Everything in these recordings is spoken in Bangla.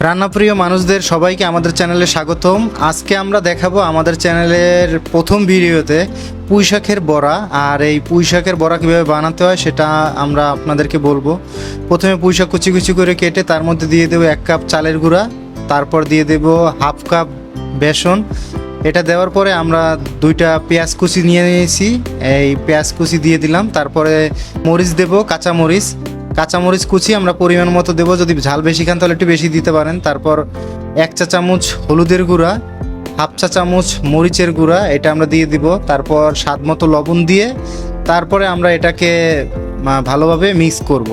রান্নাপ্রিয় মানুষদের সবাইকে আমাদের চ্যানেলে স্বাগতম। আজকে আমরা দেখাবো আমাদের চ্যানেলের প্রথম ভিডিওতে পুঁই শাকের বড়া। আর এই পুঁই শাকের বড়া কীভাবে বানাতে হয় সেটা আমরা আপনাদেরকে বলবো। প্রথমে পুঁই শাক কুচি কুচি করে কেটে তার মধ্যে দিয়ে দেবো 1 কাপ চালের গুঁড়া, তারপর দিয়ে দেবো হাফ কাপ বেসন। এটা দেওয়ার পরে আমরা 2টা পেঁয়াজ কুচি নিয়ে নিয়েছি, এই পেঁয়াজ কুচি দিয়ে দিলাম। তারপরে মরিচ দেবো, কাঁচামরিচ কুচি আমরা পরিমাণ মতো দেবো, যদি ঝাল বেশি খান তাহলে একটু বেশি দিতে পারেন। তারপর 1 চা চামচ হলুদের গুঁড়া, হাফ চা চামচ মরিচের গুঁড়া, এটা আমরা দিয়ে দিব। তারপর স্বাদ মতো লবণ দিয়ে তারপরে আমরা এটাকে ভালোভাবে মিক্স করব।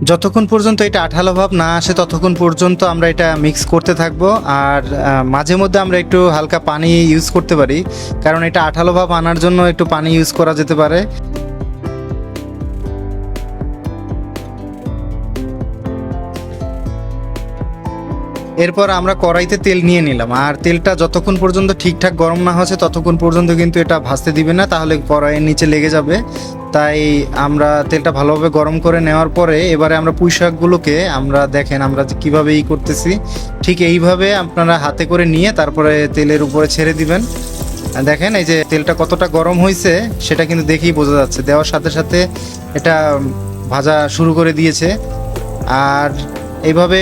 যতক্ষণ পর্যন্ত এটা আঠালো ভাব না আসে ততক্ষণ পর্যন্ত আমরা এটা মিক্স করতে থাকবো। আর মাঝে মধ্যে আমরা একটু হালকা পানি ইউজ করতে পারি, কারণ এটা আঠালো ভাব আনার জন্য একটু পানি ইউজ করা যেতে পারে। এরপর আমরা কড়াইতে তেল নিয়ে নিলাম, আর তেলটা যতক্ষণ পর্যন্ত ঠিকঠাক গরম না হচ্ছে ততক্ষণ পর্যন্ত কিন্তু এটা ভাজতে দিবে না, তাহলে কড়াইয়ের নিচে লেগে যাবে। তাই আমরা তেলটা ভালোভাবে গরম করে নেওয়ার পরে এবারে আমরা পুঁই শাকগুলোকে দেখেন আমরা কীভাবে করতেছি, ঠিক এইভাবে আপনারা হাতে করে নিয়ে তারপরে তেলের উপরে ছেড়ে দিবেন। দেখেন এই যে তেলটা কতটা গরম হয়েছে সেটা কিন্তু দেখেই বোঝা যাচ্ছে, দেওয়ার সাথে সাথে এটা ভাজা শুরু করে দিয়েছে। আর এইভাবে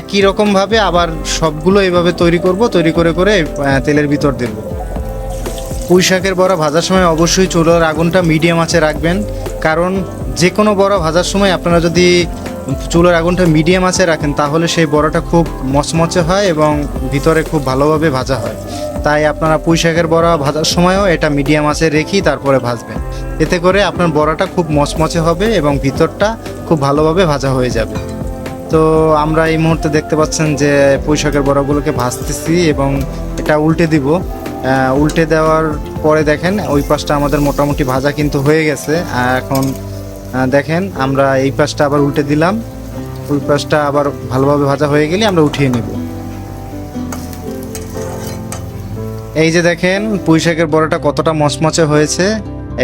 একই রকমভাবে আবার সবগুলো এইভাবে তৈরি করে করে তেলের ভিতর দেব। পুঁই শাকের বড়া ভাজার সময় অবশ্যই চুলার আগুনটা মিডিয়াম আঁচে রাখবেন, কারণ যে কোনো বড়া ভাজার সময় আপনারা যদি চুলার আগুনটা মিডিয়াম আঁচে রাখেন তাহলে সেই বড়াটা খুব মচমচে হয় এবং ভিতরে খুব ভালোভাবে ভাজা হয়। তাই আপনারা পুঁই শাকের বড়া ভাজার সময়ও এটা মিডিয়াম আঁচে রেখেই তারপরে ভাজবেন, এতে করে আপনার বড়াটা খুব মচমচে হবে এবং ভিতরটা খুব ভালোভাবে ভাজা হয়ে যাবে। তো আমরা এই মুহূর্তে দেখতে পাচ্ছেন যে পুঁই শাকের বড়াগুলোকে ভাজতেছি এবং এটা উল্টে দিব। উল্টে দেওয়ার পরে দেখেন ওই পাশটা আমাদের মোটামুটি ভাজা কিন্তু হয়ে গেছে। এখন দেখেন আমরা এই পাশটা আবার উল্টে দিলাম, ওই পাশটা আবার ভালোভাবে ভাজা হয়ে গেলে আমরা উঠিয়ে নেব। এই যে দেখেন পুঁই শাকের বড়াটা কতটা মচমচে হয়েছে,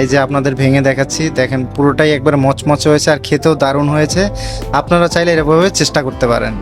এই যে আপনাদের ভেঙে দেখাচ্ছি, দেখেন পুরোটাই একবার মচমচে হয়েছে আর খেতেও দারুণ হয়েছে। আপনারা চাইলে এভাবে চেষ্টা করতে পারেন।